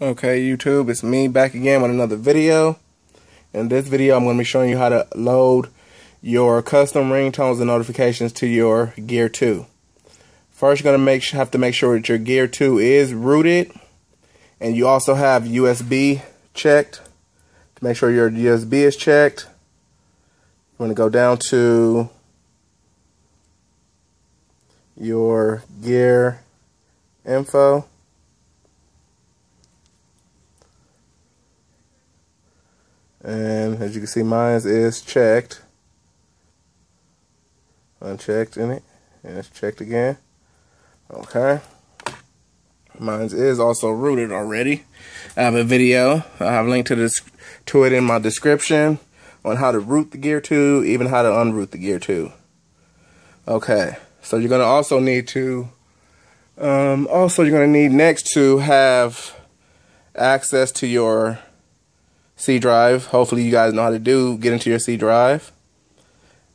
Okay, YouTube, it's me back again with another video. In this video, I'm going to be showing you how to load your custom ringtones and notifications to your Gear 2. First, you're going to have to make sure that your Gear 2 is rooted, and you also have USB checked. To make sure your USB is checked, you want to go down to your gear info. And as you can see, mine is checked. Unchecked in it. And it's checked again. Okay. Mine is also rooted already. I have a video. I have a link to it in my description on how to root the Gear 2, even how to unroot the Gear 2. Okay. So you're going to also need to, next to have access to your C drive. Hopefully you guys know how to get into your C drive.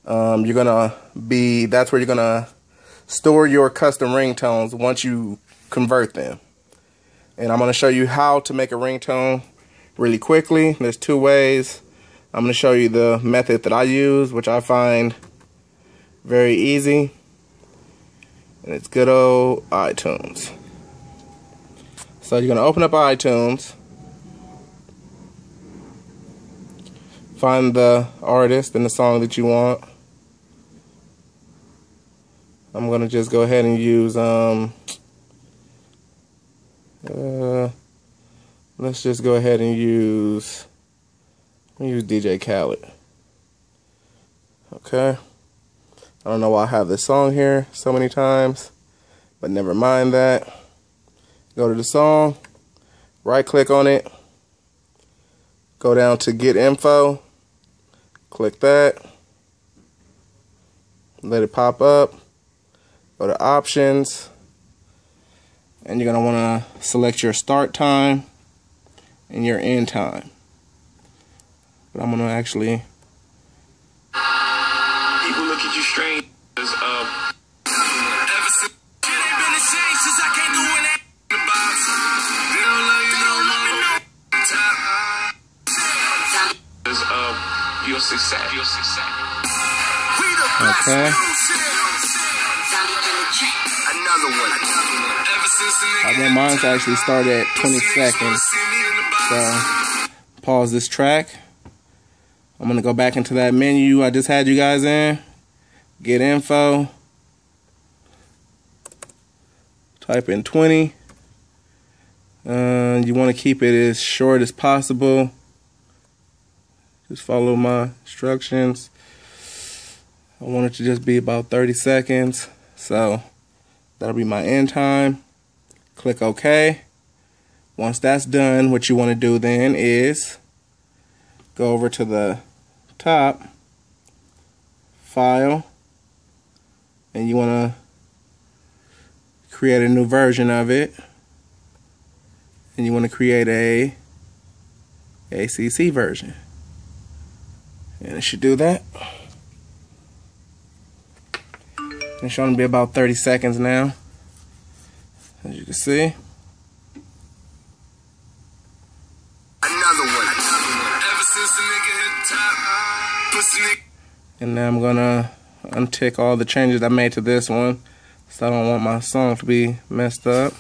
That's where you're gonna store your custom ringtones once you convert them. And I'm gonna show you how to make a ringtone really quickly. There's two ways. I'm gonna show you the method that I use, which I find very easy. And it's good old iTunes. So you're gonna open up iTunes. Find the artist and the song that you want. I'm gonna just go ahead and use let's just go ahead and use DJ Khaled. Okay. I don't know why I have this song here so many times, but never mind that. Go to the song, right click on it, go down to Get Info. Click that, let it pop up, go to Options, and you're going to want to select your start time and your end time. But I'm going to actually... People look at you strange ever since it ain't been the same since I can't do it in the box. They don't love you, they don't let me know. You'll success. Okay. I want mine to actually start at 20 seconds. So, pause this track. I'm going to go back into that menu I just had you guys in. Get info. Type in 20. You want to keep it as short as possible. Just follow my instructions. I want it to just be about 30 seconds. So that'll be my end time. Click OK. Once that's done, what you want to do then is go over to the top, File, and you want to create a new version of it. And you want to create a ACC version. And it should do that. It's showing to be about 30 seconds now, as you can see. And now I'm gonna untick all the changes I made to this one, so I don't want my song to be messed up.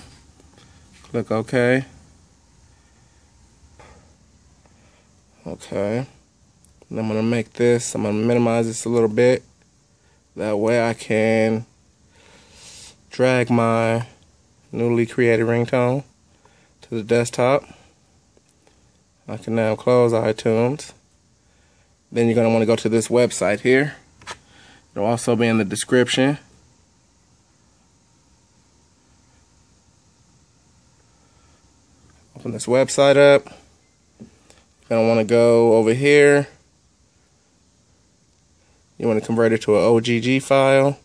Click OK. Okay. And I'm going to make this, I'm going to minimize this a little bit. That way I can drag my newly created ringtone to the desktop. I can now close iTunes. Then you're going to want to go to this website here. It'll also be in the description. Open this website up. You're going to want to go over here. You want to convert it to an OGG file.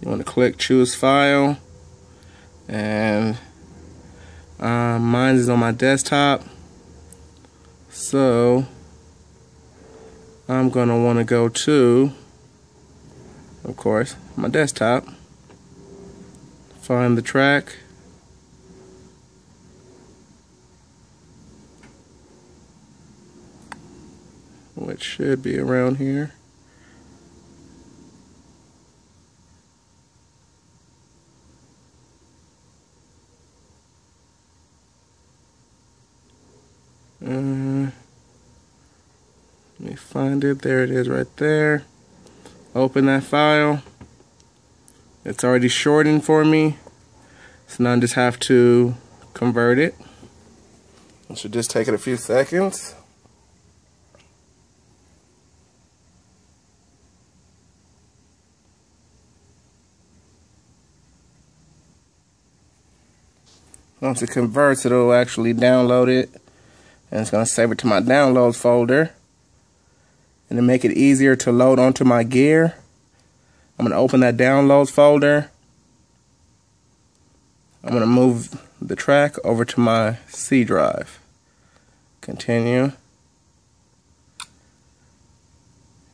You want to click Choose File. And mine is on my desktop. So I'm going to want to go to of course, my desktop. Find the track. Which should be around here. Let me find it. There it is right there. Open that file. It's already shortened for me. So now I just have to convert it. It should just take it a few seconds. Once it converts, it'll actually download it, and it's going to save it to my downloads folder. And to make it easier to load onto my gear, I'm going to open that downloads folder. I'm going to move the track over to my C drive. Continue.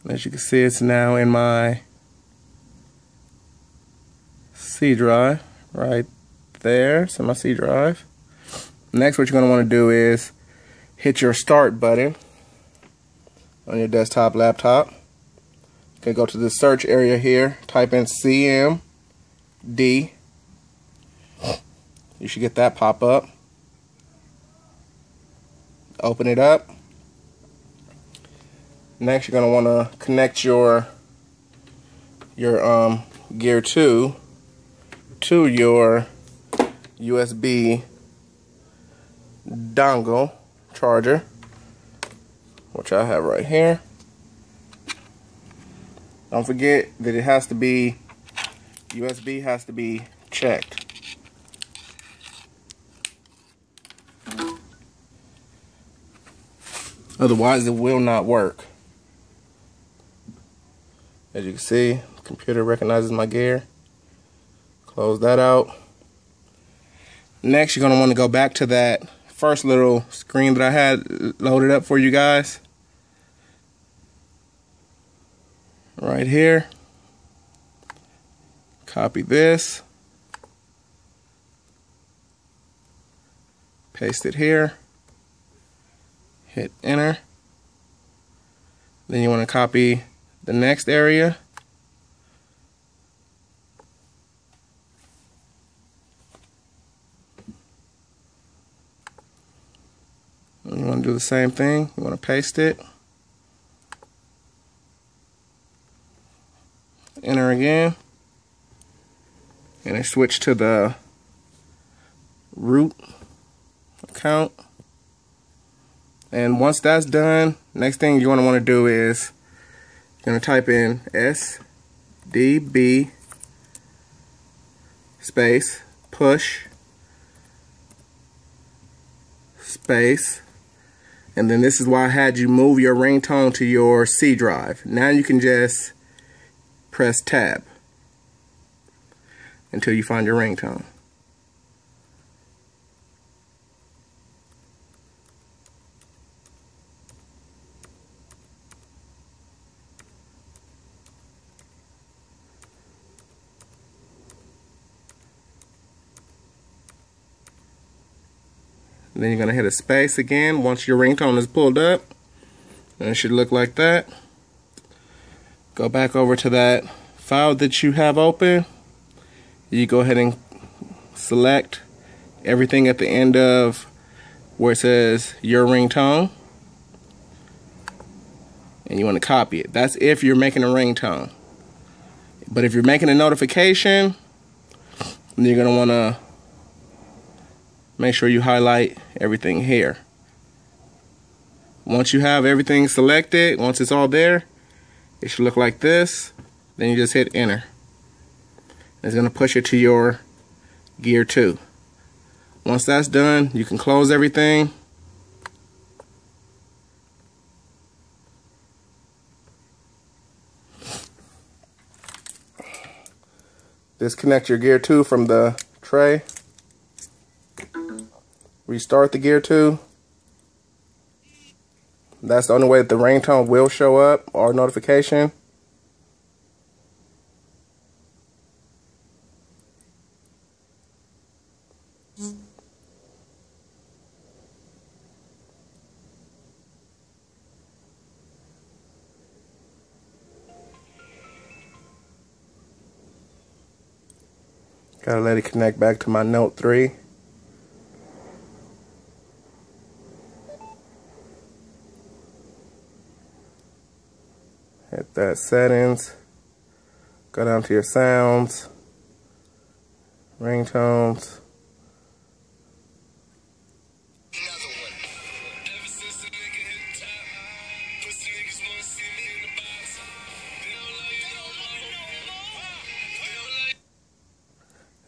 As you can see, it's now in my C drive right there. So my C drive. Next, what you're going to want to do is hit your start button on your desktop laptop. You can go to the search area here, type in CMD. You should get that pop up. Open it up. Next, you're going to want to connect your Gear 2 to your USB dongle charger, which I have right here. Don't forget that it has to be, USB has to be checked. Otherwise, it will not work. As you can see, the computer recognizes my gear. Close that out. Next, you're going to want to go back to that first little screen that I had loaded up for you guys. Right here. Copy this. Paste it here. Hit enter. Then you want to copy the next area. And you want to do the same thing. You want to paste it. Enter again. And then switch to the root account. And once that's done, next thing you want to do is you're going to type in SDB space push space, and then this is why I had you move your ringtone to your C drive. Now you can just press tab until you find your ringtone. And then you're going to hit a space again once your ringtone is pulled up. And it should look like that. Go back over to that file that you have open. You go ahead and select everything at the end of where it says your ringtone. And you want to copy it. That's if you're making a ringtone. But if you're making a notification, then you're going to want to make sure you highlight everything here. Once you have everything selected, once it's all there, it should look like this. Then you just hit enter. It's going to push it to your Gear 2. Once that's done, you can close everything. Disconnect your Gear 2 from the tray. Restart the Gear 2. That's the only way that the ringtone will show up or notification. Gotta let it connect back to my Note 3. Hit that settings. Go down to your sounds, ringtones.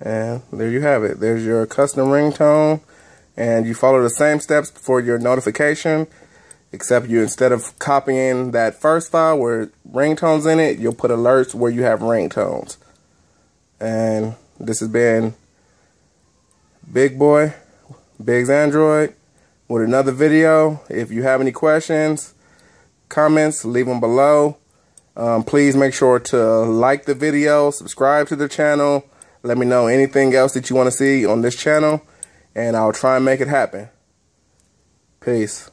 And there you have it. There's your custom ringtone, and you follow the same steps for your notification, except you, instead of copying that first file where ringtones in it, you'll put alerts where you have ringtones. And this has been Big Boy, Big's Android, with another video. If you have any questions, comments, leave them below. Please make sure to like the video, subscribe to the channel. Let me know anything else that you want to see on this channel, and I'll try and make it happen. Peace.